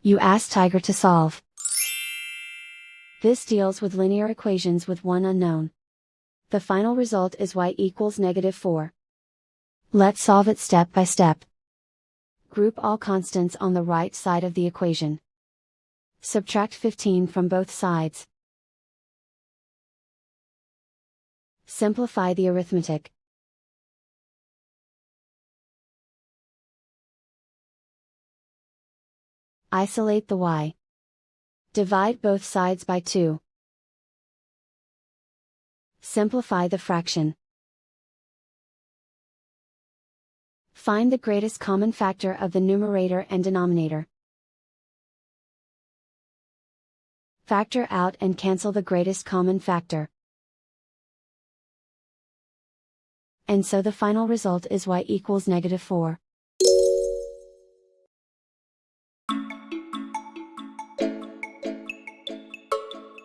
You ask Tiger to solve. This deals with linear equations with one unknown. The final result is y equals -4. Let's solve it step by step. Group all constants on the right side of the equation. Subtract 15 from both sides. Simplify the arithmetic. Isolate the y. Divide both sides by 2. Simplify the fraction. Find the greatest common factor of the numerator and denominator. Factor out and cancel the greatest common factor. And so the final result is y equals -4.